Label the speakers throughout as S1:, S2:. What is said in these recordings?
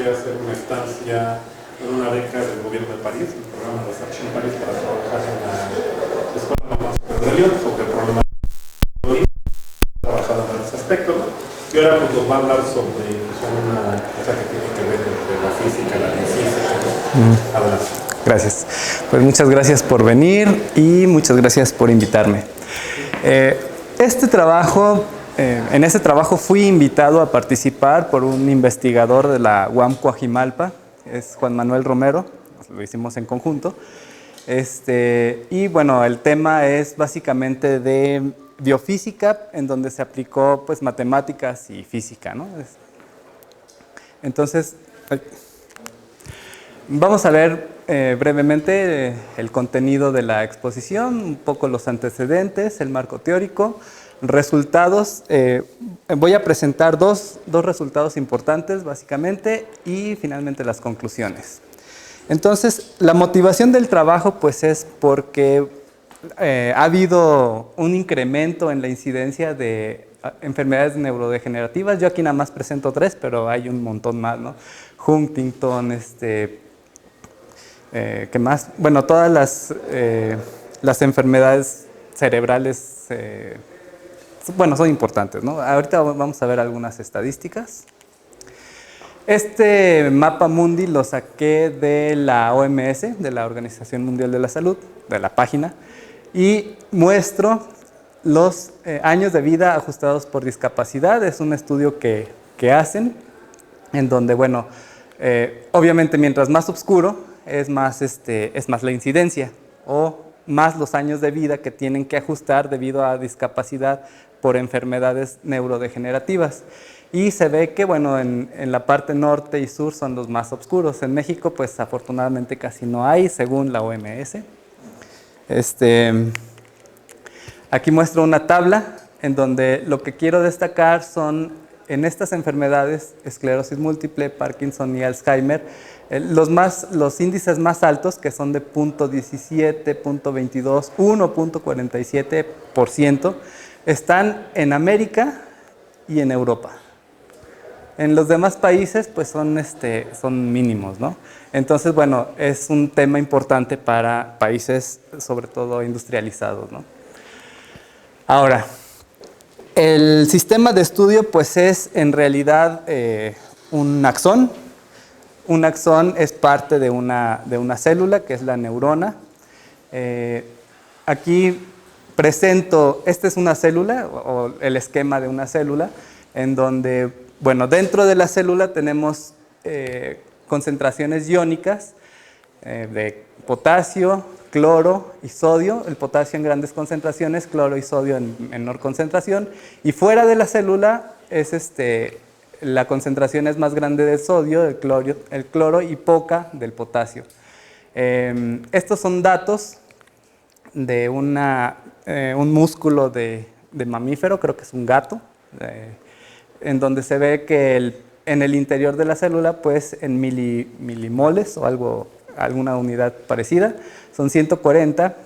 S1: podría hacer una estancia en una beca del gobierno de París, el programa de Research en París, para trabajar en la Escuela Normal Superior de Lyon sobre problemas de trabajado en ese aspecto, ¿no? Y ahora pues nos va a hablar sobre una cosa que tiene que ver entre la física y la física, ¿no? Adelante.
S2: Gracias. Pues muchas gracias por venir y muchas gracias por invitarme. En este trabajo fui invitado a participar por un investigador de la UAM Coajimalpa, es Juan Manuel Romero, lo hicimos en conjunto. Y bueno, el tema es básicamente de biofísica, en donde se aplicó pues matemáticas y física, ¿no? Entonces, vamos a ver brevemente el contenido de la exposición, un poco los antecedentes, el marco teórico, resultados. Voy a presentar dos resultados importantes básicamente y finalmente las conclusiones. Entonces, la motivación del trabajo pues es porque ha habido un incremento en la incidencia de enfermedades neurodegenerativas. Yo aquí nada más presento 3, pero hay un montón más, ¿no? Huntington, ¿qué más? Bueno, todas las enfermedades cerebrales, bueno, son importantes, ¿no? Ahorita vamos a ver algunas estadísticas. Este mapa mundi lo saqué de la OMS, de la Organización Mundial de la Salud, de la página, y muestro los años de vida ajustados por discapacidad. Es un estudio que hacen, en donde, bueno, obviamente mientras más oscuro es más la incidencia o más los años de vida que tienen que ajustar debido a discapacidad por enfermedades neurodegenerativas. Y se ve que, bueno, en la parte norte y sur son los más oscuros. En México, pues afortunadamente casi no hay, según la OMS. Aquí muestro una tabla en donde lo que quiero destacar son, en estas enfermedades, esclerosis múltiple, Parkinson y Alzheimer, los índices más altos, que son de 0.17, 0.22, 1.47%, están en América y en Europa. En los demás países, pues son mínimos, ¿no? Entonces, bueno, es un tema importante para países, sobre todo industrializados, ¿no? Ahora, el sistema de estudio, pues es en realidad un axón. Un axón es parte de una célula, que es la neurona. Aquí presento, esta es una célula, o el esquema de una célula, en donde, bueno, dentro de la célula tenemos concentraciones iónicas de potasio, cloro y sodio, el potasio en grandes concentraciones, cloro y sodio en menor concentración, y fuera de la célula la concentración es más grande del sodio, el cloro y poca del potasio. Estos son datos de un músculo de mamífero, creo que es un gato, en donde se ve que en el interior de la célula, pues en milimoles o alguna unidad parecida, son 140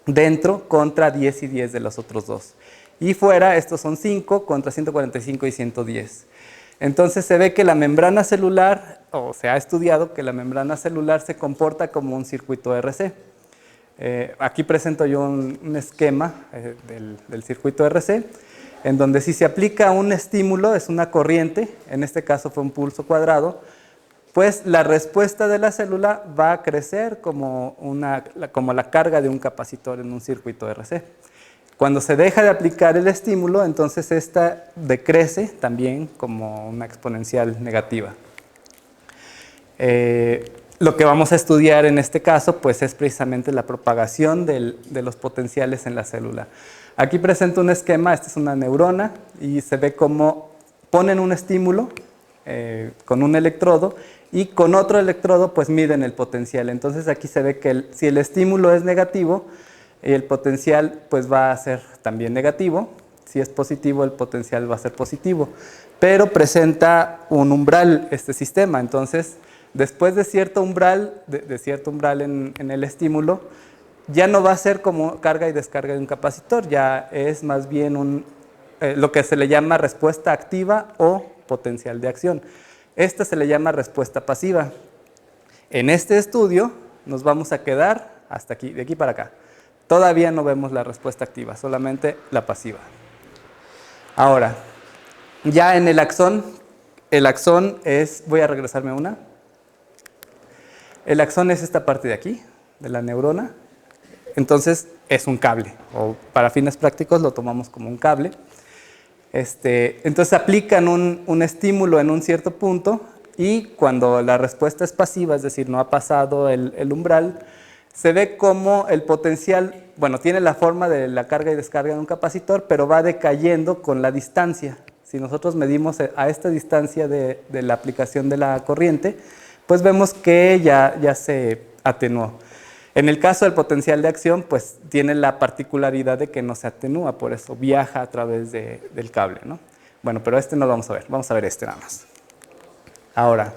S2: dentro contra 10 y 10 de los otros dos. Y fuera, estos son 5 contra 145 y 110. Entonces se ve que la membrana celular, o se ha estudiado que la membrana celular se comporta como un circuito RC. Aquí presento yo un esquema del circuito RC, en donde si se aplica un estímulo, es una corriente, en este caso fue un pulso cuadrado, pues la respuesta de la célula va a crecer como la carga de un capacitor en un circuito RC. Cuando se deja de aplicar el estímulo, entonces esta decrece también como una exponencial negativa. Lo que vamos a estudiar en este caso, pues es precisamente la propagación de los potenciales en la célula. Aquí presento un esquema, esta es una neurona, y se ve cómo ponen un estímulo con un electrodo, y con otro electrodo pues miden el potencial. Entonces aquí se ve que si el estímulo es negativo, el potencial pues va a ser también negativo. Si es positivo, el potencial va a ser positivo. Pero presenta un umbral este sistema. Entonces, después de cierto umbral, en el estímulo, ya no va a ser como carga y descarga de un capacitor, ya es más bien lo que se le llama respuesta activa o potencial de acción. Esta se le llama respuesta pasiva. En este estudio nos vamos a quedar hasta aquí, de aquí para acá. Todavía no vemos la respuesta activa, solamente la pasiva. Ahora, ya en el axón es, voy a regresarme a una. El axón es esta parte de aquí, de la neurona. Entonces es un cable, o para fines prácticos lo tomamos como un cable. Entonces aplican un estímulo en un cierto punto y cuando la respuesta es pasiva, es decir, no ha pasado el umbral, se ve como el potencial, bueno, tiene la forma de la carga y descarga de un capacitor, pero va decayendo con la distancia. Si nosotros medimos a esta distancia de la aplicación de la corriente, pues vemos que ya se atenuó. En el caso del potencial de acción, pues tiene la particularidad de que no se atenúa, por eso viaja a través del cable, ¿no? Bueno, pero no lo vamos a ver este nada más. Ahora,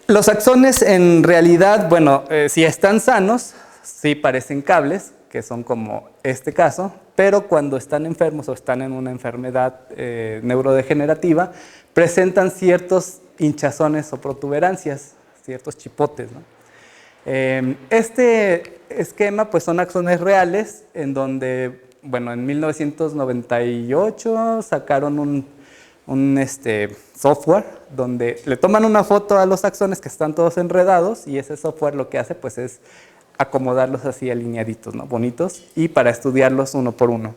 S2: los axones en realidad, bueno, si están sanos, sí parecen cables, que son como este caso, pero cuando están enfermos o están en una enfermedad neurodegenerativa, presentan ciertos hinchazones o protuberancias, ciertos chipotes, ¿no? Este esquema pues son axones reales en donde, bueno, en 1998 sacaron un software donde le toman una foto a los axones que están todos enredados y ese software lo que hace pues es acomodarlos así alineaditos, ¿no? Bonitos, y para estudiarlos uno por uno.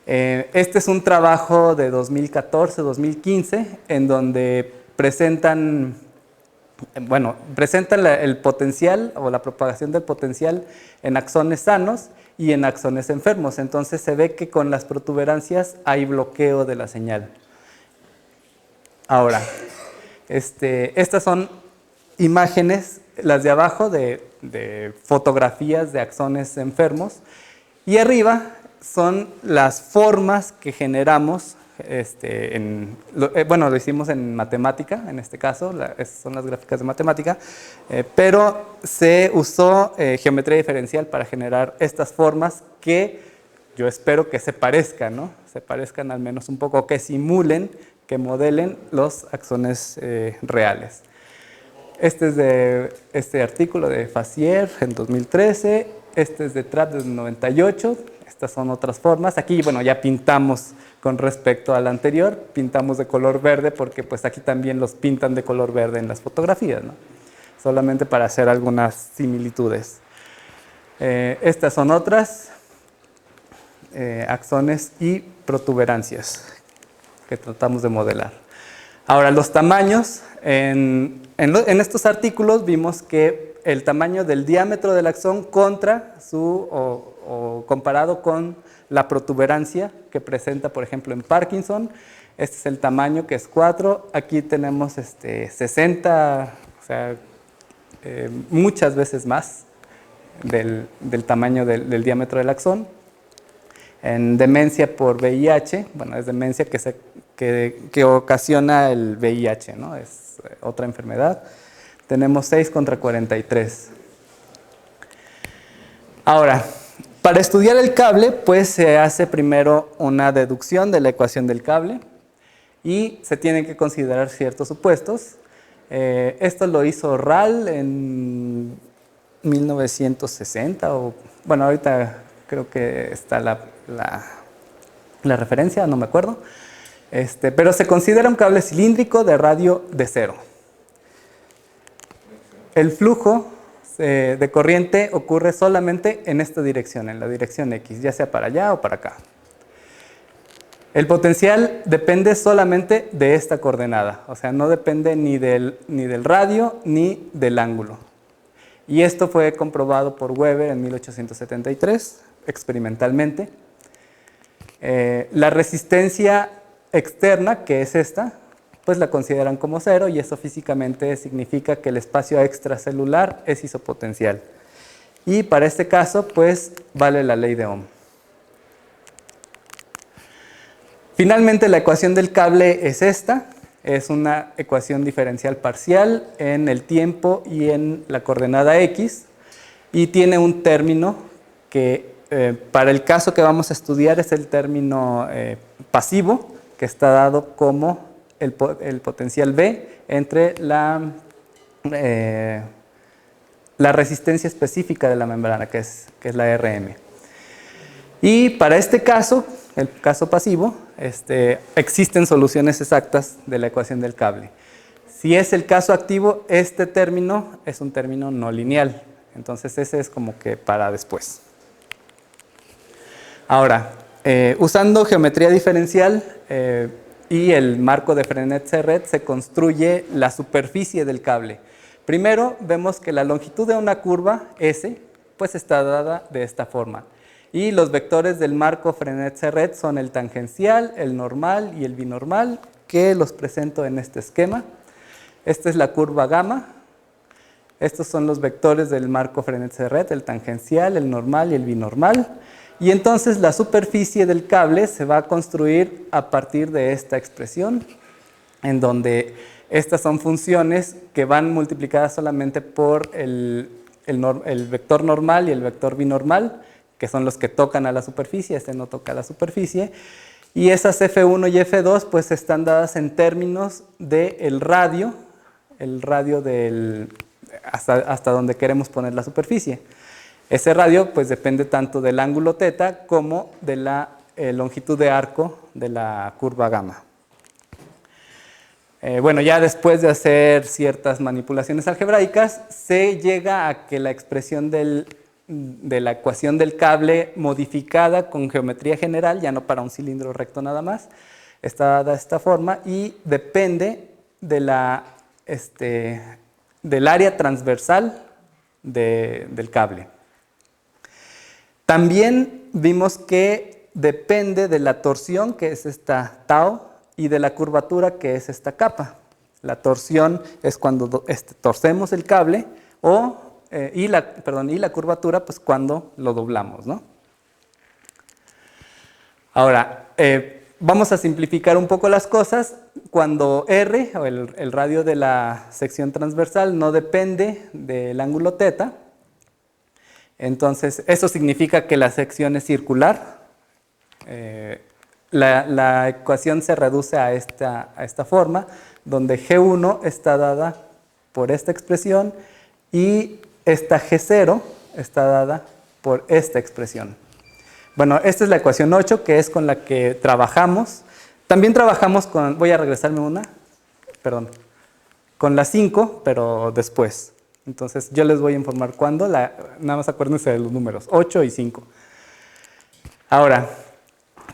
S2: Este es un trabajo de 2014-2015 en donde presentan el potencial o la propagación del potencial en axones sanos y en axones enfermos. Entonces se ve que con las protuberancias hay bloqueo de la señal. Ahora, estas son imágenes, las de abajo, de fotografías de axones enfermos, y arriba son las formas que generamos. Lo hicimos en matemática, en este caso, son las gráficas de matemática, pero se usó geometría diferencial para generar estas formas que yo espero que se parezcan, ¿no? Se parezcan al menos un poco, que simulen, que modelen los axones reales. Este es de este artículo de Fassier en 2013, este es de Trapp desde 98, estas son otras formas. Aquí, bueno, ya pintamos con respecto al anterior, pintamos de color verde porque pues aquí también los pintan de color verde en las fotografías, ¿no? Solamente para hacer algunas similitudes. Estas son otras, axones y protuberancias que tratamos de modelar. Ahora, los tamaños, en estos artículos vimos que el tamaño del diámetro del axón contra o comparado con la protuberancia que presenta, por ejemplo, en Parkinson. Este es el tamaño, que es 4. Aquí tenemos 60, o sea, muchas veces más del tamaño del diámetro del axón. En demencia por VIH, bueno, es demencia que ocasiona el VIH, ¿no? Es otra enfermedad. Tenemos 6 contra 43. Ahora, para estudiar el cable, pues se hace primero una deducción de la ecuación del cable y se tienen que considerar ciertos supuestos. Esto lo hizo RAL en 1960, o bueno, ahorita creo que está la referencia, no me acuerdo. Pero se considera un cable cilíndrico de radio de 0. El flujo de corriente ocurre solamente en esta dirección, en la dirección X, ya sea para allá o para acá. El potencial depende solamente de esta coordenada, o sea, no depende ni del radio ni del ángulo. Y esto fue comprobado por Weber en 1873, experimentalmente. La resistencia externa, que es esta, pues la consideran como 0 y eso físicamente significa que el espacio extracelular es isopotencial. Y para este caso, pues vale la ley de Ohm. Finalmente, la ecuación del cable es esta. Es una ecuación diferencial parcial en el tiempo y en la coordenada X. Y tiene un término que para el caso que vamos a estudiar es el término pasivo, que está dado como el potencial V entre la resistencia específica de la membrana, que es la Rm. Y para este caso, el caso pasivo, existen soluciones exactas de la ecuación del cable. Si es el caso activo, este término es un término no lineal. Entonces ese es como que para después. Ahora, usando geometría diferencial y el marco de Frenet-Serret, se construye la superficie del cable. Primero vemos que la longitud de una curva S pues está dada de esta forma. Y los vectores del marco Frenet-Serret son el tangencial, el normal y el binormal, que los presento en este esquema. Esta es la curva gamma. Estos son los vectores del marco Frenet-Serret, el tangencial, el normal y el binormal. Y entonces la superficie del cable se va a construir a partir de esta expresión, en donde estas son funciones que van multiplicadas solamente por el vector normal y el vector binormal, que son los que tocan a la superficie, este no toca a la superficie. Y esas F1 y F2 pues están dadas en términos del radio, hasta donde queremos poner la superficie. Ese radio pues depende tanto del ángulo θ como de la longitud de arco de la curva gamma. Bueno, ya después de hacer ciertas manipulaciones algebraicas, se llega a que la expresión de la ecuación del cable modificada con geometría general, ya no para un cilindro recto nada más, está dada de esta forma y depende de del área transversal del cable. También vimos que depende de la torsión, que es esta tau, y de la curvatura, que es esta capa. La torsión es cuando torcemos el cable, y la curvatura pues cuando lo doblamos, ¿no? Ahora, vamos a simplificar un poco las cosas. Cuando R, o el radio de la sección transversal, no depende del ángulo θ, entonces eso significa que la sección es circular. La ecuación se reduce a esta forma, donde G1 está dada por esta expresión y esta G0 está dada por esta expresión. Bueno, esta es la ecuación 8, que es con la que trabajamos. También trabajamos voy a regresarme con la 5, pero después. Entonces yo les voy a informar cuándo, nada más acuérdense de los números, 8 y 5. Ahora,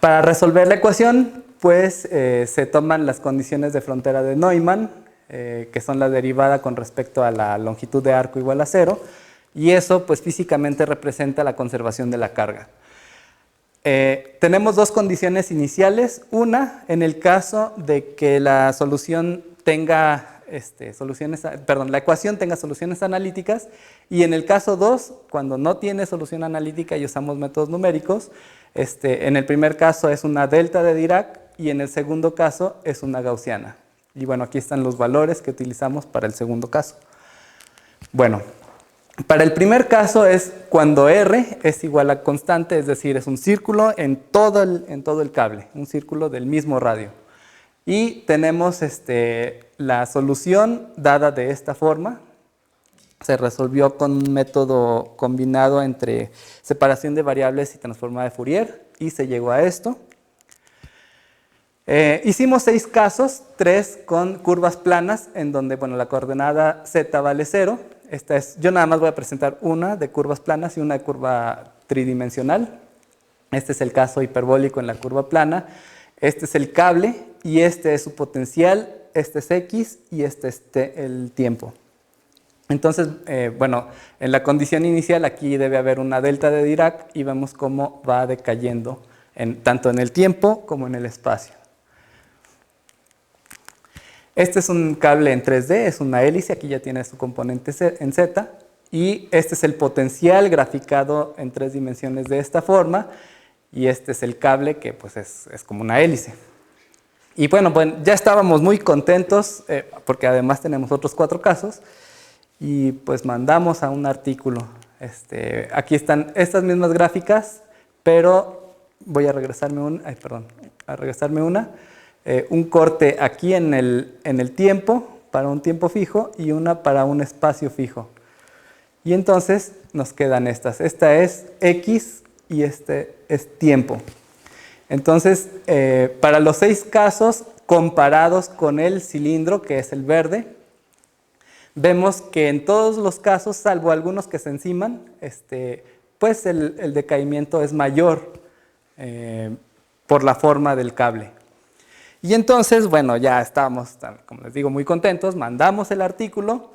S2: para resolver la ecuación, pues se toman las condiciones de frontera de Neumann, que son la derivada con respecto a la longitud de arco igual a 0, y eso pues físicamente representa la conservación de la carga. Tenemos dos condiciones iniciales. Una, en el caso de que la solución tenga la ecuación tenga soluciones analíticas, y en el caso 2, cuando no tiene solución analítica y usamos métodos numéricos, en el primer caso es una delta de Dirac y en el segundo caso es una gaussiana. Y bueno, aquí están los valores que utilizamos para el segundo caso. Bueno, para el primer caso es cuando R es igual a constante, es decir, es un círculo en todo el cable, un círculo del mismo radio. Y tenemos la solución dada de esta forma. Se resolvió con un método combinado entre separación de variables y transformada de Fourier, y se llegó a esto. Hicimos 6 casos, 3 con curvas planas, en donde la coordenada z vale 0. Yo nada más voy a presentar una de curvas planas y una de curva tridimensional. Este es el caso hiperbólico en la curva plana. Este es el cable y este es su potencial, este es x y este es el tiempo. Entonces, en la condición inicial aquí debe haber una delta de Dirac y vemos cómo va decayendo tanto en el tiempo como en el espacio. Este es un cable en 3D, es una hélice, aquí ya tiene su componente en Z, y este es el potencial graficado en 3 dimensiones de esta forma, y este es el cable que pues es como una hélice. Y bueno, ya estábamos muy contentos porque además tenemos otros 4 casos, y pues mandamos a un artículo. Aquí están estas mismas gráficas, pero voy a regresarme una. un corte aquí en el tiempo, para un tiempo fijo, y una para un espacio fijo. Y entonces nos quedan estas. Esta es X y este es tiempo. Entonces, para los 6 casos comparados con el cilindro, que es el verde, vemos que en todos los casos, salvo algunos que se enciman, pues el decaimiento es mayor por la forma del cable. Y entonces, bueno, ya estábamos, como les digo, muy contentos, mandamos el artículo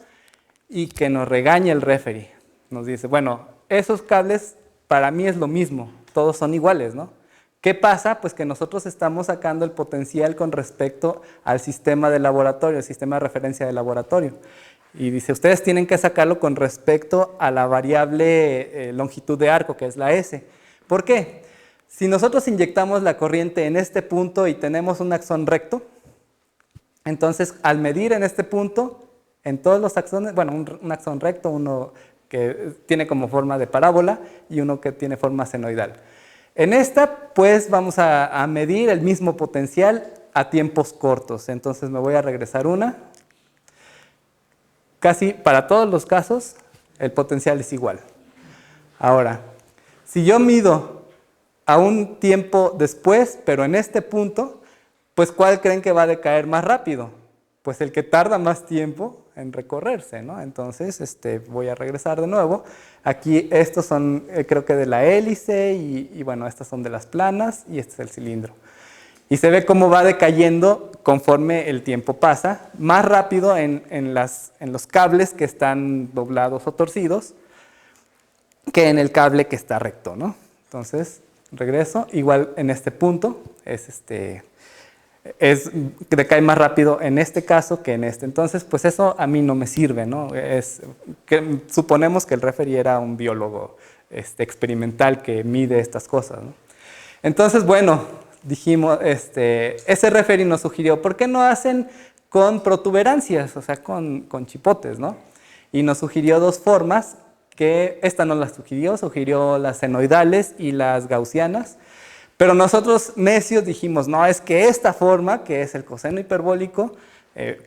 S2: y que nos regañe el referee. Nos dice, bueno, esos cables para mí es lo mismo, todos son iguales, ¿no? ¿Qué pasa? Pues que nosotros estamos sacando el potencial con respecto al sistema de laboratorio, el sistema de referencia de laboratorio. Y dice, ustedes tienen que sacarlo con respecto a la variable longitud de arco, que es la S. ¿Por qué? Si nosotros inyectamos la corriente en este punto y tenemos un axón recto, entonces al medir en este punto, en todos los axones, bueno, un axón recto, uno que tiene como forma de parábola y uno que tiene forma senoidal. En esta, pues vamos a medir el mismo potencial a tiempos cortos. Entonces me voy a regresar una. Casi para todos los casos, el potencial es igual. Ahora, si yo mido a un tiempo después, pero en este punto, pues ¿cuál creen que va a decaer más rápido? Pues el que tarda más tiempo en recorrerse, ¿no? Entonces, voy a regresar de nuevo. Aquí estos son, creo que de la hélice, y bueno, estas son de las planas, y este es el cilindro. Y se ve cómo va decayendo conforme el tiempo pasa, más rápido en los cables que están doblados o torcidos, que en el cable que está recto, ¿no? Entonces, regreso, igual en este punto, decae más rápido en este caso que en este. Entonces, pues eso a mí no me sirve, ¿no? Suponemos que el referee era un biólogo experimental que mide estas cosas, ¿no? Entonces, bueno, dijimos, ese referee nos sugirió, ¿por qué no hacen con protuberancias, o sea, con chipotes, ¿no? Y nos sugirió 2 formas, que esta no las sugirió las senoidales y las gaussianas. Pero nosotros necios dijimos, no, es que esta forma, que es el coseno hiperbólico,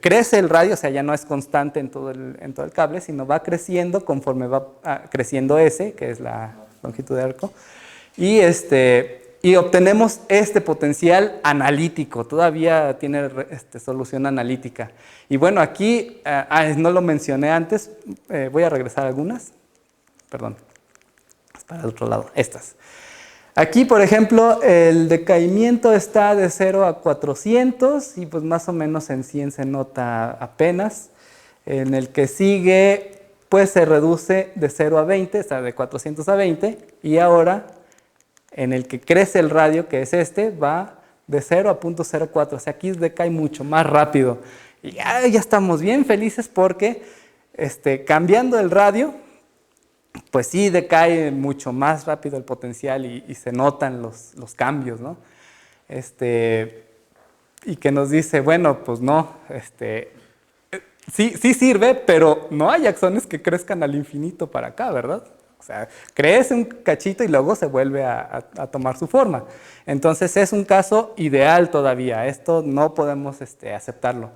S2: crece el radio, o sea, ya no es constante en todo el cable, sino va creciendo conforme va creciendo S, que es la longitud de arco, y obtenemos este potencial analítico, todavía tiene solución analítica. Y bueno, aquí, no lo mencioné antes, voy a regresar a algunas, perdón, es para el otro lado, estas. Aquí, por ejemplo, el decaimiento está de 0 a 400 y pues más o menos en 100 se nota apenas. En el que sigue, pues se reduce de 0 a 20, o sea, de 400 a 20. Y ahora, en el que crece el radio, que es va de 0 a 0.04. O sea, aquí decae mucho más rápido. Y ya estamos bien felices porque cambiando el radio, pues sí decae mucho más rápido el potencial y se notan los cambios, ¿no? Y que nos dice, bueno, pues no, sí sirve, pero no hay axones que crezcan al infinito para acá, ¿verdad? O sea, crece un cachito y luego se vuelve a tomar su forma. Entonces es un caso ideal todavía, esto no podemos aceptarlo.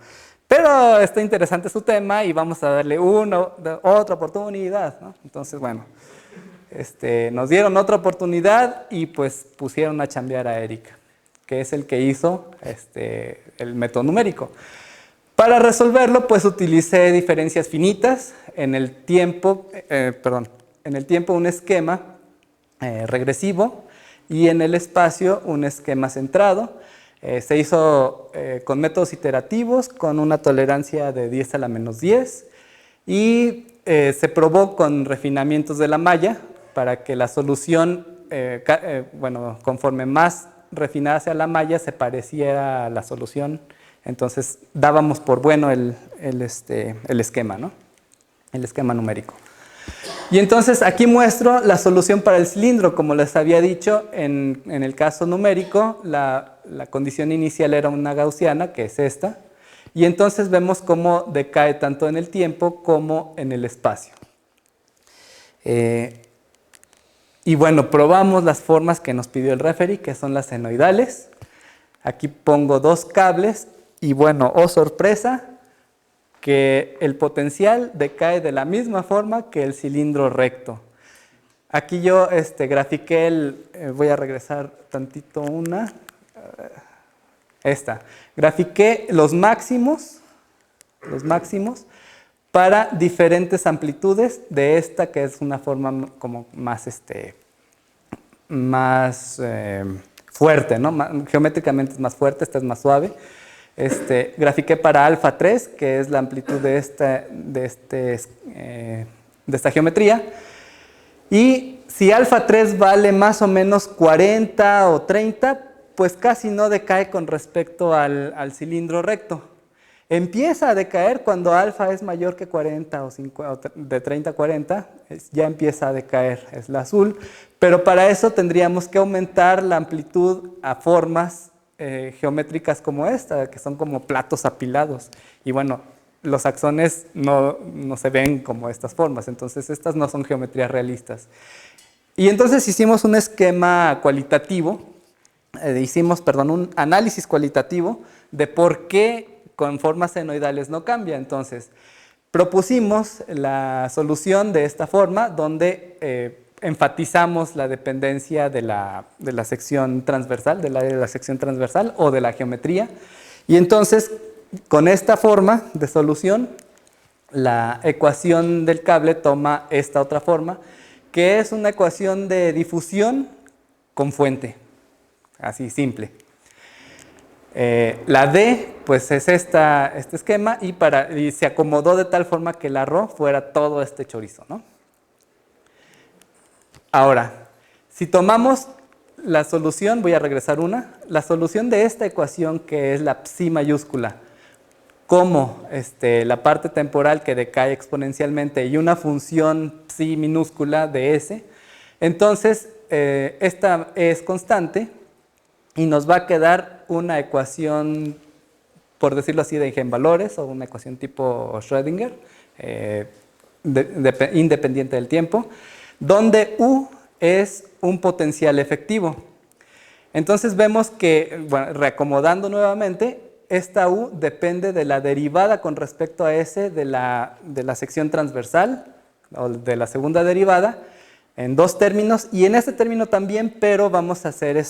S2: Pero está interesante su tema y vamos a darle otra oportunidad, ¿no? Entonces, bueno, nos dieron otra oportunidad y pues pusieron a chambear a Eric, que es el que hizo el método numérico. Para resolverlo, pues utilicé diferencias finitas. En el tiempo un esquema regresivo y en el espacio un esquema centrado. Se hizo con métodos iterativos, con una tolerancia de 10 a la menos 10 y se probó con refinamientos de la malla para que la solución, conforme más refinada sea la malla, se pareciera a la solución. Entonces dábamos por bueno el esquema, ¿no? El esquema numérico. Y entonces aquí muestro la solución para el cilindro. Como les había dicho, en el caso numérico, la condición inicial era una gaussiana, que es esta, y entonces vemos cómo decae tanto en el tiempo como en el espacio. Y bueno, probamos las formas que nos pidió el referee, que son las senoidales. Aquí pongo 2 cables y bueno, oh sorpresa, que el potencial decae de la misma forma que el cilindro recto. Aquí yo grafiqué voy a regresar tantito grafiqué los máximos para diferentes amplitudes de esta, que es una forma como más, más fuerte, ¿no? Geométricamente es más fuerte, esta es más suave. Grafiqué para alfa 3, que es la amplitud de esta geometría. Y si alfa 3 vale más o menos 40 o 30, pues casi no decae con respecto al cilindro recto. Empieza a decaer cuando alfa es mayor que 40 o de 30 a 40, ya empieza a decaer, es la azul, pero para eso tendríamos que aumentar la amplitud a formas geométricas como esta, que son como platos apilados. Y bueno, los axones no se ven como estas formas, entonces estas no son geometrías realistas. Y entonces hicimos un esquema cualitativo, un análisis cualitativo de por qué con formas senoidales no cambia. Entonces, propusimos la solución de esta forma, donde enfatizamos la dependencia de la sección transversal, del área de la sección transversal o de la geometría. Y entonces, con esta forma de solución, la ecuación del cable toma esta otra forma, que es una ecuación de difusión con fuente, así simple. La D, pues es este esquema y se acomodó de tal forma que la Rho fuera todo este chorizo, ¿no? Ahora, si tomamos la solución, voy a regresar la solución de esta ecuación, que es la psi mayúscula, como la parte temporal que decae exponencialmente y una función psi minúscula de S, entonces esta es constante y nos va a quedar una ecuación, por decirlo así, de eigenvalores, o una ecuación tipo Schrödinger, independiente del tiempo, donde U es un potencial efectivo. Entonces vemos que, bueno, reacomodando nuevamente, esta U depende de la derivada con respecto a S de la sección transversal, o de la segunda derivada, en 2 términos, y en este término también, pero vamos a hacer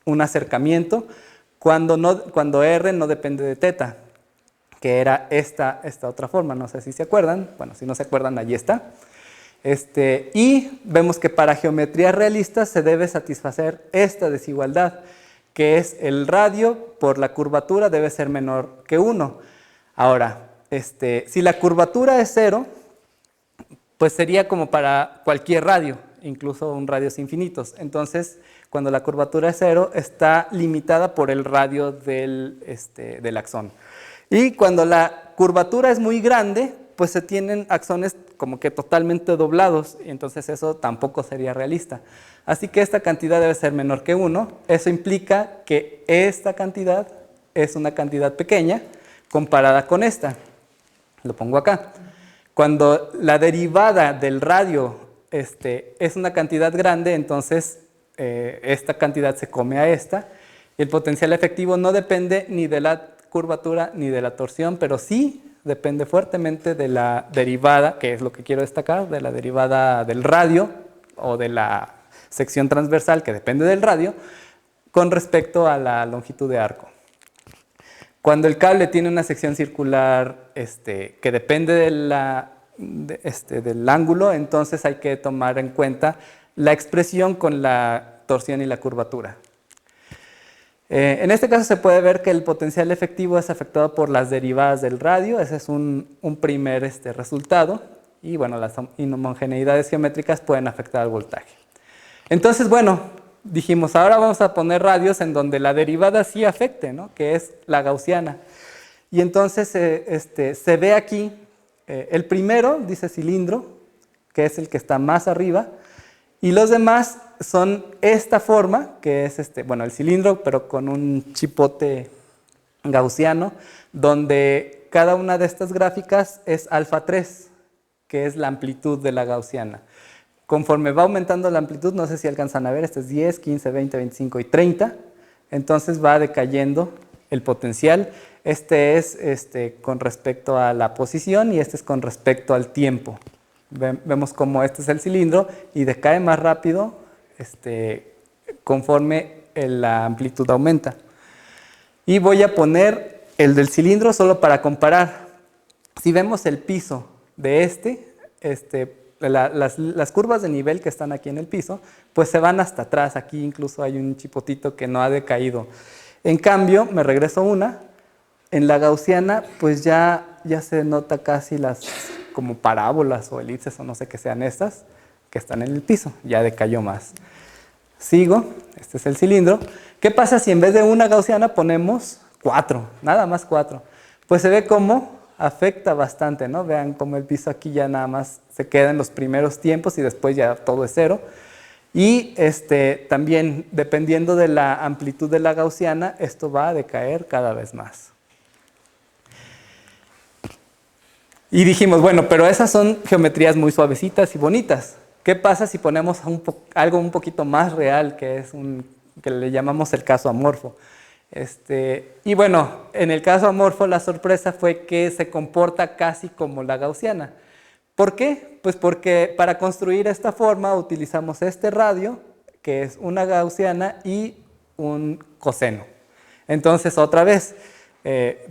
S2: un acercamiento cuando R no depende de teta, que era esta otra forma, no sé si se acuerdan, bueno, si no se acuerdan, allí está. Y vemos que para geometrías realistas se debe satisfacer esta desigualdad, que es el radio por la curvatura debe ser menor que 1. Ahora, si la curvatura es 0, pues sería como para cualquier radio, incluso un radios infinitos. Entonces, cuando la curvatura es 0, está limitada por el radio del axón. Y cuando la curvatura es muy grande, pues se tienen axones como que totalmente doblados, y entonces eso tampoco sería realista. Así que esta cantidad debe ser menor que 1. Eso implica que esta cantidad es una cantidad pequeña comparada con esta. Lo pongo acá. Cuando la derivada del radio es una cantidad grande, entonces esta cantidad se come a esta, y el potencial efectivo no depende ni de la curvatura ni de la torsión, pero sí depende fuertemente de la derivada, que es lo que quiero destacar, de la derivada del radio o de la sección transversal, que depende del radio, con respecto a la longitud de arco. Cuando el cable tiene una sección circular que depende del ángulo, entonces hay que tomar en cuenta la expresión con la torsión y la curvatura. En este caso se puede ver que el potencial efectivo es afectado por las derivadas del radio. Ese es un primer resultado. Y bueno, las inhomogeneidades geométricas pueden afectar al voltaje. Entonces, bueno, dijimos, ahora vamos a poner radios en donde la derivada sí afecte, ¿no? Que es la gaussiana. Y entonces se ve aquí, el primero dice cilindro, que es el que está más arriba, y los demás son esta forma, que es el cilindro, pero con un chipote gaussiano, donde cada una de estas gráficas es alfa 3, que es la amplitud de la gaussiana. Conforme va aumentando la amplitud, no sé si alcanzan a ver, este es 10, 15, 20, 25 y 30. entonces va decayendo el potencial. Este es con respecto a la posición y este es con respecto al tiempo. Vemos como este es el cilindro y decae más rápido conforme la amplitud aumenta. Y voy a poner el del cilindro solo para comparar. Si vemos el piso de las curvas de nivel que están aquí en el piso, pues se van hasta atrás. Aquí incluso hay un chipotito que no ha decaído. En cambio, me regreso una. En la gaussiana, pues ya se nota casi las como parábolas o elipses o no sé qué sean estas, que están en el piso. Ya decayó más. Sigo, este es el cilindro. ¿Qué pasa si en vez de una gaussiana ponemos 4? Nada más 4. Pues se ve cómo afecta bastante, ¿no? Vean cómo el piso aquí ya nada más se queda en los primeros tiempos y después ya todo es 0. Y también, dependiendo de la amplitud de la gaussiana, esto va a decaer cada vez más. Y dijimos, bueno, pero esas son geometrías muy suavecitas y bonitas. ¿Qué pasa si ponemos algo un poquito más real, que le llamamos el caso amorfo? Y bueno, en el caso amorfo la sorpresa fue que se comporta casi como la gaussiana. ¿Por qué? Pues porque para construir esta forma utilizamos este radio, que es una gaussiana y un coseno. Entonces, otra vez,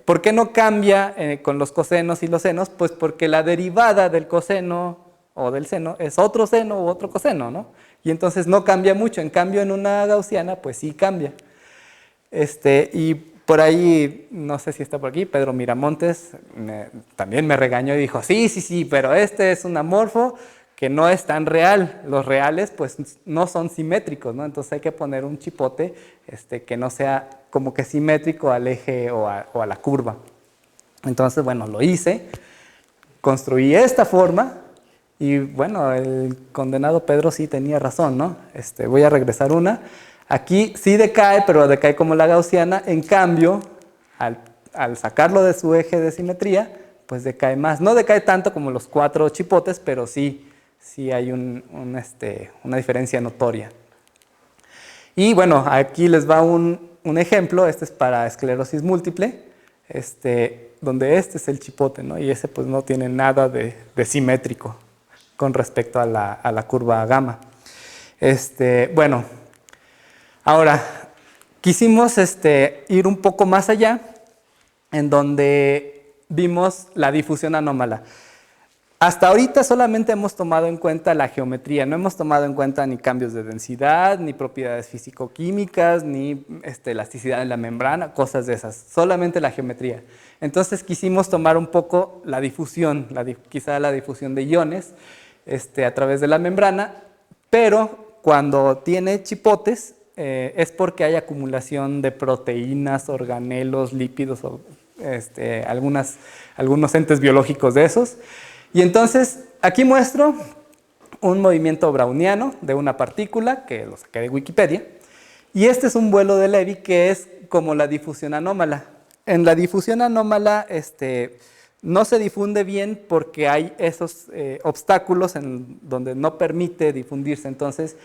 S2: ¿por qué no cambia con los cosenos y los senos? Pues porque la derivada del coseno o del seno es otro seno u otro coseno, ¿no? Y entonces no cambia mucho. En cambio, en una gaussiana, pues sí cambia. Y por ahí, no sé si está por aquí, Pedro Miramontes también me regañó y dijo, sí, pero este es un amorfo que no es tan real. Los reales pues no son simétricos, ¿no? Entonces hay que poner un chipote que no sea como que simétrico al eje o a la curva. Entonces, bueno, lo hice, construí esta forma y bueno, el condenado Pedro sí tenía razón, ¿no? Voy a regresar una. Aquí sí decae, pero decae como la gaussiana. En cambio, al sacarlo de su eje de simetría, pues decae más. No decae tanto como los 4 chipotes, pero sí hay una diferencia notoria. Y bueno, aquí les va un ejemplo. Este es para esclerosis múltiple, donde este es el chipote, ¿no? Y ese pues no tiene nada de simétrico con respecto a la curva gamma. Bueno, ahora, quisimos ir un poco más allá, en donde vimos la difusión anómala. Hasta ahorita solamente hemos tomado en cuenta la geometría, no hemos tomado en cuenta ni cambios de densidad, ni propiedades físico-químicas, ni elasticidad en la membrana, cosas de esas, solamente la geometría. Entonces quisimos tomar un poco la difusión, quizá la difusión de iones a través de la membrana, pero cuando tiene chipotes, es porque hay acumulación de proteínas, organelos, lípidos, algunos entes biológicos de esos. Y entonces aquí muestro un movimiento browniano de una partícula, que lo saqué de Wikipedia, y este es un vuelo de Levy que es como la difusión anómala. En la difusión anómala no se difunde bien porque hay esos obstáculos en donde no permite difundirse. Entonces,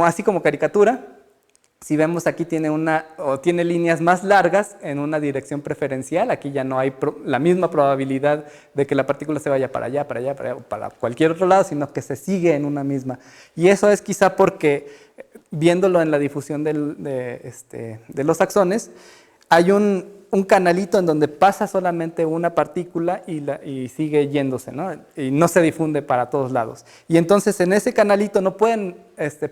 S2: así como caricatura, si vemos aquí tiene líneas más largas en una dirección preferencial. Aquí ya no hay la misma probabilidad de que la partícula se vaya para allá, o para cualquier otro lado, sino que se sigue en una misma. Y eso es quizá porque, viéndolo en la difusión de los axones, hay un canalito en donde pasa solamente una partícula y sigue yéndose, ¿no? Y no se difunde para todos lados. Y entonces en ese canalito no pueden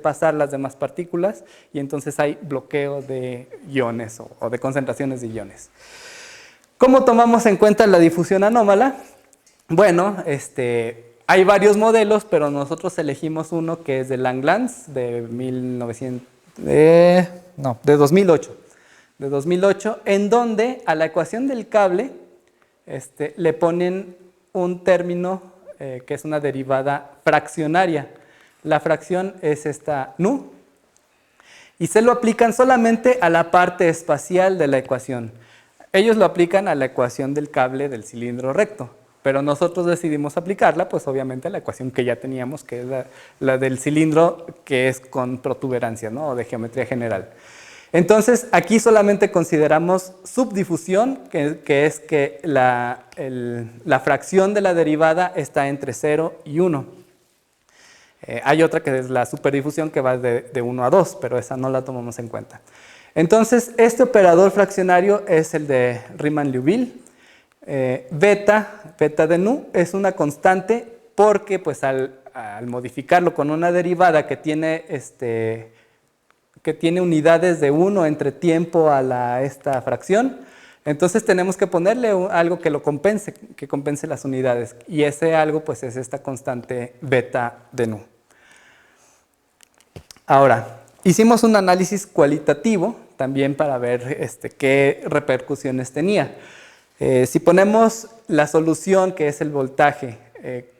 S2: pasar las demás partículas y entonces hay bloqueo de iones o de concentraciones de iones. ¿Cómo tomamos en cuenta la difusión anómala? Bueno, hay varios modelos, pero nosotros elegimos uno que es de Langlands de 2008. De 2008, en donde a la ecuación del cable le ponen un término que es una derivada fraccionaria. La fracción es esta nu, y se lo aplican solamente a la parte espacial de la ecuación. Ellos lo aplican a la ecuación del cable del cilindro recto, pero nosotros decidimos aplicarla, pues obviamente a la ecuación que ya teníamos, que es la del cilindro que es con protuberancia, ¿no? O de geometría general. Entonces, aquí solamente consideramos subdifusión, que es que la fracción de la derivada está entre 0 y 1. Hay otra que es la superdifusión, que va de 1 a 2, pero esa no la tomamos en cuenta. Entonces, este operador fraccionario es el de Riemann-Liouville. Beta de nu es una constante porque pues, al modificarlo con una derivada que tiene unidades de 1 entre tiempo a esta fracción, entonces tenemos que ponerle algo que lo compense, que compense las unidades. Y ese algo pues, es esta constante beta de nu. Ahora, hicimos un análisis cualitativo también para ver qué repercusiones tenía. Si ponemos la solución, que es el voltaje,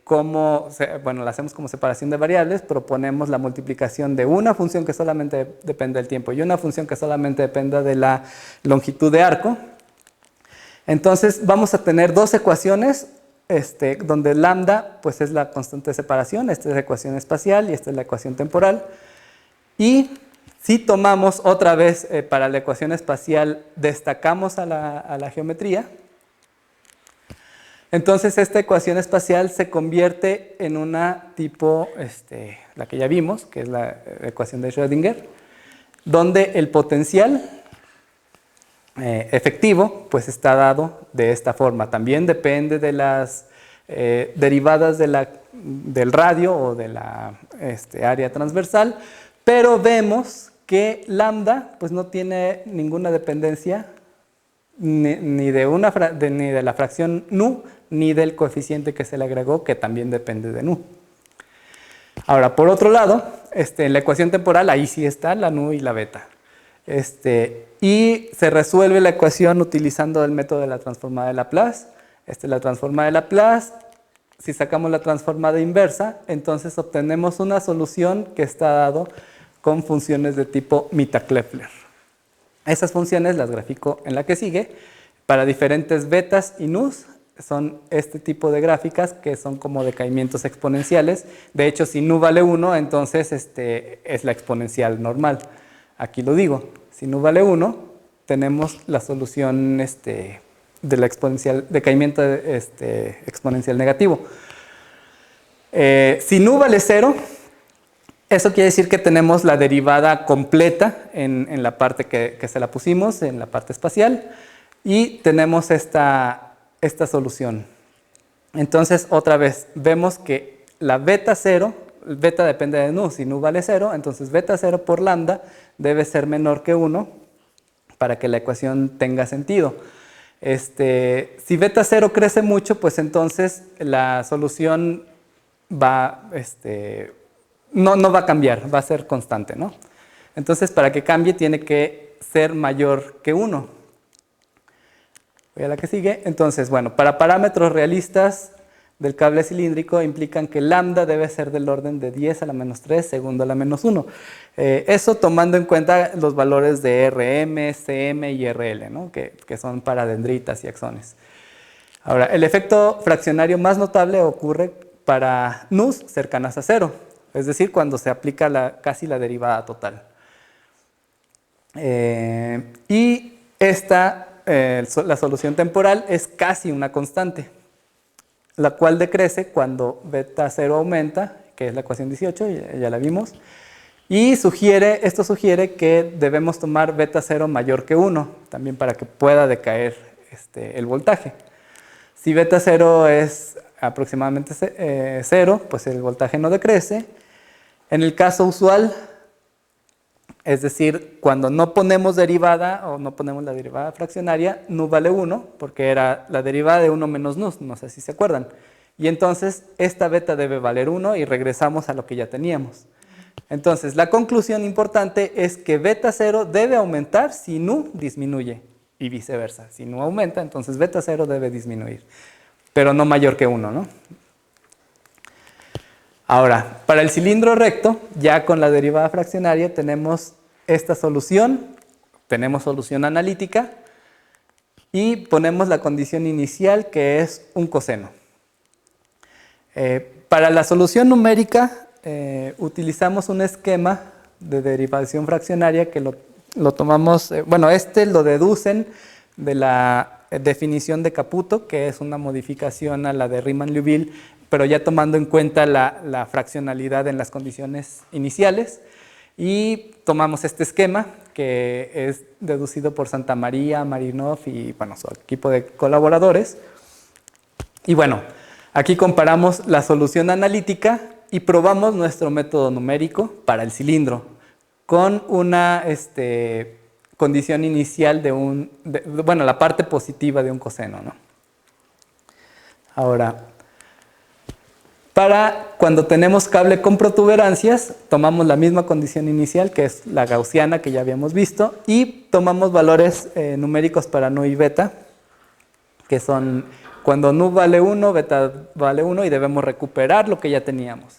S2: la hacemos como separación de variables, proponemos la multiplicación de una función que solamente depende del tiempo y una función que solamente dependa de la longitud de arco. Entonces vamos a tener dos ecuaciones, donde lambda pues, es la constante de separación, esta es la ecuación espacial y esta es la ecuación temporal. Y si tomamos otra vez para la ecuación espacial, destacamos a la geometría, entonces esta ecuación espacial se convierte en una tipo, la que ya vimos, que es la ecuación de Schrödinger, donde el potencial efectivo pues está dado de esta forma. También depende de las derivadas del radio o de la área transversal, pero vemos que lambda pues, no tiene ninguna dependencia ni de la fracción nu, ni del coeficiente que se le agregó, que también depende de nu. Ahora, por otro lado, en la ecuación temporal, ahí sí está la nu y la beta. Y se resuelve la ecuación utilizando el método de la transformada de Laplace. La transformada de Laplace, si sacamos la transformada inversa, entonces obtenemos una solución que está dado con funciones de tipo Mittag-Leffler. Esas funciones las grafico en la que sigue. Para diferentes betas y nus son este tipo de gráficas que son como decaimientos exponenciales. De hecho, si nu vale 1, entonces es la exponencial normal. Aquí lo digo, si nu vale 1, tenemos la solución de la exponencial, decaimiento exponencial negativo. Si nu vale 0, eso quiere decir que tenemos la derivada completa en la parte que se la pusimos, en la parte espacial, y tenemos esta solución. Entonces, otra vez, vemos que la beta 0, beta depende de nu, si nu vale 0, entonces beta 0 por lambda debe ser menor que 1 para que la ecuación tenga sentido. Si beta 0 crece mucho, pues entonces la solución va, no va a cambiar, va a ser constante, ¿no? Entonces, para que cambie, tiene que ser mayor que 1. Voy a la que sigue. Entonces, bueno, para parámetros realistas del cable cilíndrico implican que lambda debe ser del orden de 10 a la menos 3, segundo a la menos 1. Eso tomando en cuenta los valores de RM, CM y RL, ¿no? que son para dendritas y axones. Ahora, el efecto fraccionario más notable ocurre para nus cercanas a 0. Es decir, cuando se aplica casi la derivada total. Y la solución temporal es casi una constante, la cual decrece cuando beta 0 aumenta, que es la ecuación 18, ya la vimos, y esto sugiere que debemos tomar beta 0 mayor que 1, también para que pueda decaer el voltaje. Si beta 0 es aproximadamente 0, pues el voltaje no decrece. En el caso usual, es decir, cuando no ponemos derivada o no ponemos la derivada fraccionaria, nu vale 1, porque era la derivada de 1 menos nu, no sé si se acuerdan. Y entonces esta beta debe valer 1 y regresamos a lo que ya teníamos. Entonces la conclusión importante es que beta 0 debe aumentar si nu disminuye y viceversa. Si nu aumenta, entonces beta 0 debe disminuir, pero no mayor que 1, ¿no? Ahora, para el cilindro recto, ya con la derivada fraccionaria tenemos esta solución, tenemos solución analítica y ponemos la condición inicial, que es un coseno. Para la solución numérica utilizamos un esquema de derivación fraccionaria que lo Lo tomamos, bueno, lo deducen de la definición de Caputo, que es una modificación a la de Riemann-Liouville, pero ya tomando en cuenta la fraccionalidad en las condiciones iniciales. Y tomamos este esquema, que es deducido por Santamaría, Marinov y bueno, su equipo de colaboradores. Y bueno, aquí comparamos la solución analítica y probamos nuestro método numérico para el cilindro con una condición inicial bueno, la parte positiva de un coseno, ¿no? Ahora, para cuando tenemos cable con protuberancias, tomamos la misma condición inicial, que es la gaussiana que ya habíamos visto, y tomamos valores numéricos para nu y beta, que son cuando nu vale 1, beta vale 1, y debemos recuperar lo que ya teníamos.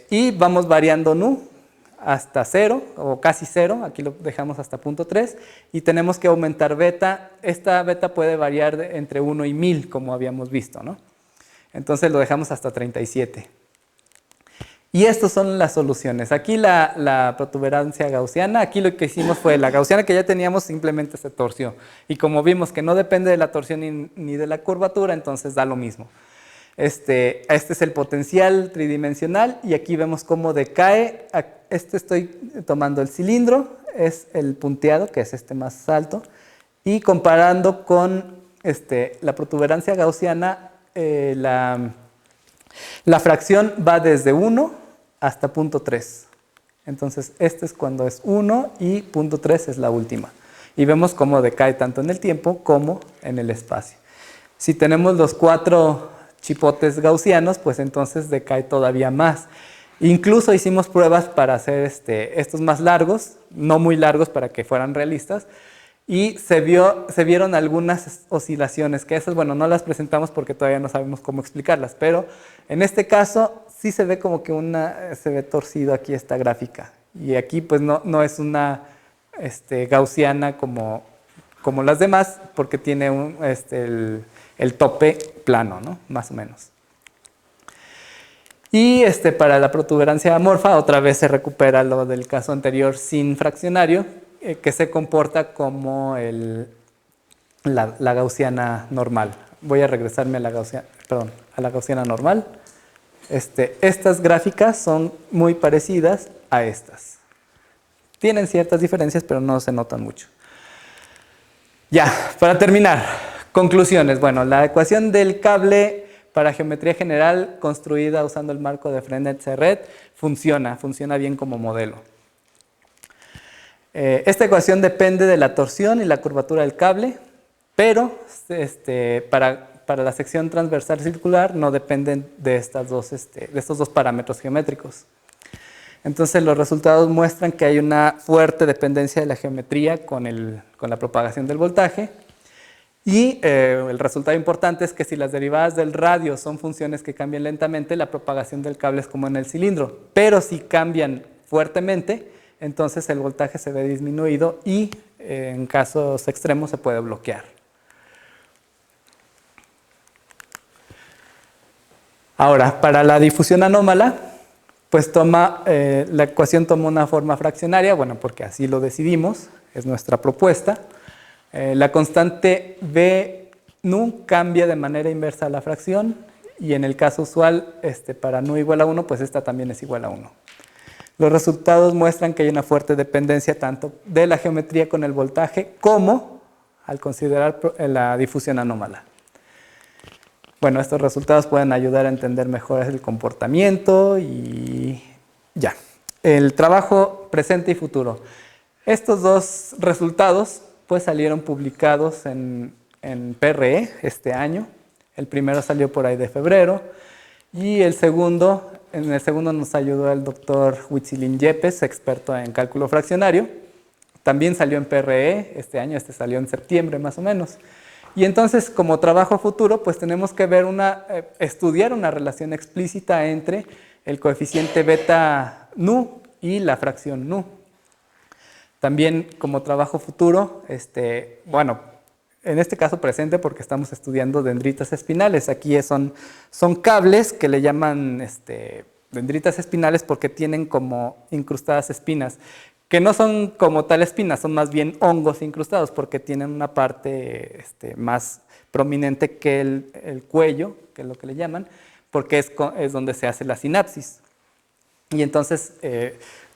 S2: Y vamos variando nu hasta 0, o casi 0, aquí lo dejamos hasta 0.3, y tenemos que aumentar beta. Esta beta puede variar entre 1 y 1000, como habíamos visto, ¿no? Entonces lo dejamos hasta 37. Y estas son las soluciones. Aquí la protuberancia gaussiana, aquí lo que hicimos fue la gaussiana que ya teníamos simplemente se torció. Y como vimos que no depende de la torsión ni de la curvatura, entonces da lo mismo. Este es el potencial tridimensional y aquí vemos cómo decae. Estoy tomando el cilindro, es el punteado, que es este más alto, y comparando con la protuberancia gaussiana, la fracción va desde 1 hasta 0.3. Entonces, es cuando es 1 y 0.3 es la última. Y vemos cómo decae tanto en el tiempo como en el espacio. Si tenemos los 4 chipotes gaussianos, pues entonces decae todavía más. Incluso hicimos pruebas para hacer estos más largos, no muy largos para que fueran realistas, y se vieron algunas oscilaciones, que esas, bueno, no las presentamos porque todavía no sabemos cómo explicarlas, pero en este caso sí se ve como que se ve torcido aquí esta gráfica. Y aquí pues no es una gaussiana como las demás, porque tiene el tope plano, ¿no? Más o menos. Y para la protuberancia amorfa, otra vez se recupera lo del caso anterior sin fraccionario, que se comporta como la gaussiana normal. Voy a regresarme a la gaussiana normal. Estas gráficas son muy parecidas a estas. Tienen ciertas diferencias, pero no se notan mucho. Ya, para terminar, conclusiones. Bueno, la ecuación del cable para geometría general construida usando el marco de Frenet-Serret funciona bien como modelo. Esta ecuación depende de la torsión y la curvatura del cable, pero para la sección transversal circular no dependen de estos dos parámetros geométricos. Entonces los resultados muestran que hay una fuerte dependencia de la geometría con la propagación del voltaje. Y el resultado importante es que si las derivadas del radio son funciones que cambian lentamente, la propagación del cable es como en el cilindro. Pero si cambian fuertemente, entonces el voltaje se ve disminuido y en casos extremos se puede bloquear. Ahora, para la difusión anómala, pues la ecuación toma una forma fraccionaria, bueno, porque así lo decidimos, es nuestra propuesta. La constante V nu cambia de manera inversa a la fracción y en el caso usual, para nu igual a 1, pues esta también es igual a 1. Los resultados muestran que hay una fuerte dependencia tanto de la geometría con el voltaje como al considerar la difusión anómala. Bueno, estos resultados pueden ayudar a entender mejor el comportamiento y ya. El trabajo presente y futuro. Estos dos resultados pues salieron publicados en PRE este año. El primero salió por ahí de febrero y en el segundo nos ayudó el doctor Huitzilin Yepes, experto en cálculo fraccionario. También salió en PRE este año, salió en septiembre más o menos. Y entonces, como trabajo futuro, pues tenemos que estudiar una relación explícita entre el coeficiente beta nu y la fracción nu. También como trabajo futuro, bueno, en este caso presente porque estamos estudiando dendritas espinales. Aquí son cables que le llaman dendritas espinales porque tienen como incrustadas espinas. que no son como tal espinas, son más bien hongos incrustados porque tienen una parte más prominente que el cuello, que es lo que le llaman, porque es donde se hace la sinapsis. Y entonces,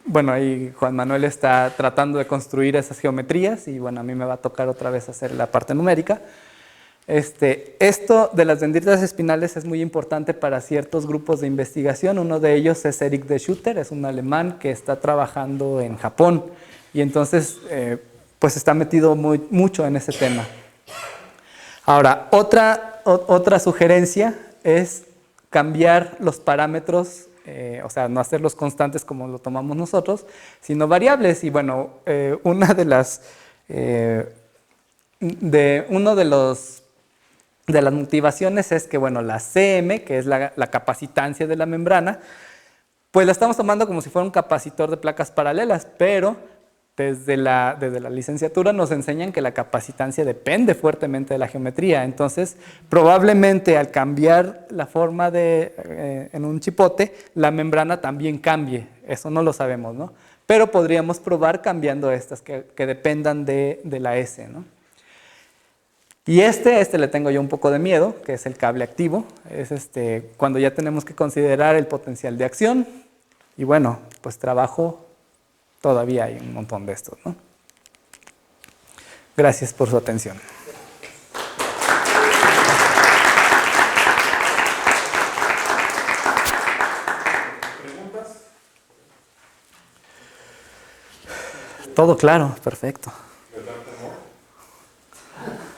S2: bueno, ahí Juan Manuel está tratando de construir esas geometrías y bueno, a mí me va a tocar otra vez hacer la parte numérica. Esto de las dendritas espinales es muy importante para ciertos grupos de investigación. Uno de ellos es Eric de Schutter, es un alemán que está trabajando en Japón y entonces pues está metido mucho en ese tema. Ahora, otra sugerencia es cambiar los parámetros, o sea, no hacerlos constantes como lo tomamos nosotros, sino variables. Y bueno, una de las motivaciones es que, bueno, la CM, que es la capacitancia de la membrana, pues la estamos tomando como si fuera un capacitor de placas paralelas, pero desde la licenciatura nos enseñan que la capacitancia depende fuertemente de la geometría. Entonces, probablemente al cambiar la forma en un chipote, la membrana también cambie. Eso no lo sabemos, ¿no? Pero podríamos probar cambiando estas que dependan de la S, ¿no? Y le tengo yo un poco de miedo, que es el cable activo. Es cuando ya tenemos que considerar el potencial de acción. Y bueno, pues trabajo, todavía hay un montón de estos, ¿no? Gracias por su atención.
S1: ¿Preguntas?
S2: Todo claro, perfecto.
S1: ¿Verdad, temor?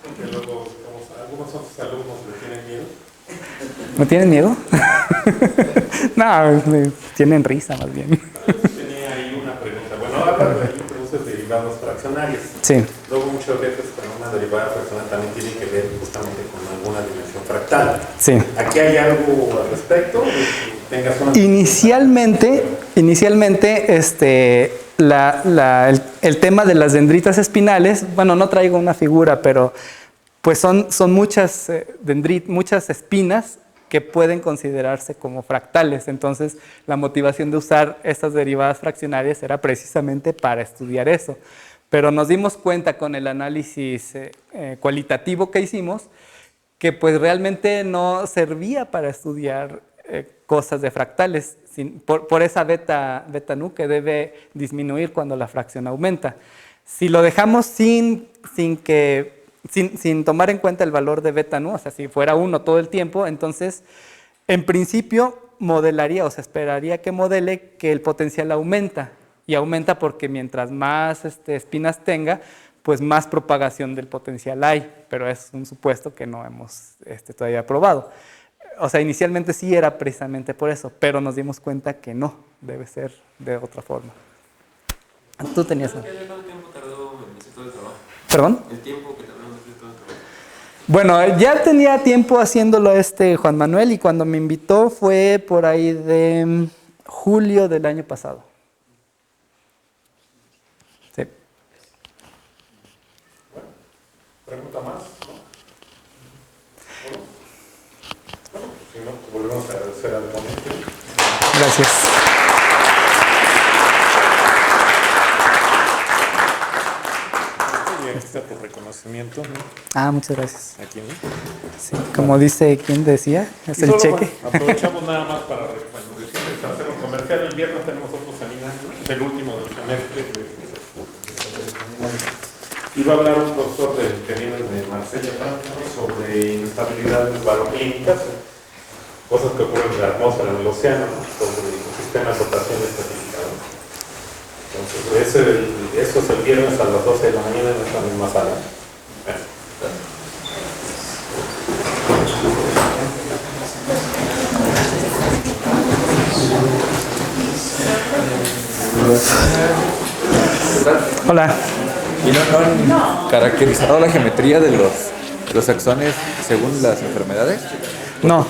S1: Porque luego algunos otros alumnos le tienen miedo.
S2: ¿Me tienen miedo? No, me tienen risa más bien.
S1: Tenía ahí una pregunta. Bueno, habla de produces derivados fraccionarios.
S2: Sí.
S1: Luego muchas veces con una derivada fraccionaria también tiene que ver justamente con alguna dimensión fractal.
S2: Sí.
S1: ¿Aquí hay algo al respecto? ¿Tengas una...
S2: Inicialmente el tema de las dendritas espinales, bueno, no traigo una figura, pero pues son muchas espinas que pueden considerarse como fractales. Entonces, la motivación de usar estas derivadas fraccionarias era precisamente para estudiar eso. Pero nos dimos cuenta con el análisis cualitativo que hicimos que pues realmente no servía para estudiar cosas de fractales, por esa beta nu que debe disminuir cuando la fracción aumenta. Si lo dejamos sin tomar en cuenta el valor de beta nu, o sea, si fuera 1 todo el tiempo, entonces, en principio, modelaría o se esperaría que modele que el potencial aumenta. Y aumenta porque mientras más espinas tenga, pues más propagación del potencial hay. Pero es un supuesto que no hemos todavía probado. O sea, inicialmente sí era precisamente por eso, pero nos dimos cuenta que no, debe ser de otra forma. Tú tenías...
S3: ¿Cuánto tiempo tardó en hacer todo el trabajo?
S2: ¿Perdón?
S3: El tiempo que tardó en hacer todo el trabajo.
S2: Bueno, ya tenía tiempo haciéndolo Juan Manuel y cuando me invitó fue por ahí de julio del año pasado. Sí.
S1: Bueno, ¿pregunta más? Bueno, si no, volvemos a agradecer al ponente.
S2: Gracias.
S1: Y aquí está tu reconocimiento, ¿no?
S2: Ah, muchas gracias.
S1: Aquí, ¿no?
S2: Sí, como dice, ¿quién decía? Es
S1: Y
S2: el
S1: solo,
S2: cheque.
S1: bueno, aprovechamos nada más para hacer un comercial. El viernes tenemos otro seminario, el último del semestre. Y va a hablar un doctor que viene de Marsella, Francia, sobre inestabilidades baroclínicas, cosas que ocurren en la atmósfera, en el océano, ¿no? Sobre el sistema de rotación estratificado. Entonces, eso es el viernes a las 12 de la mañana en esta misma sala.
S2: Hola.
S3: ¿Y no han caracterizado la geometría de los axones según las enfermedades?
S2: No.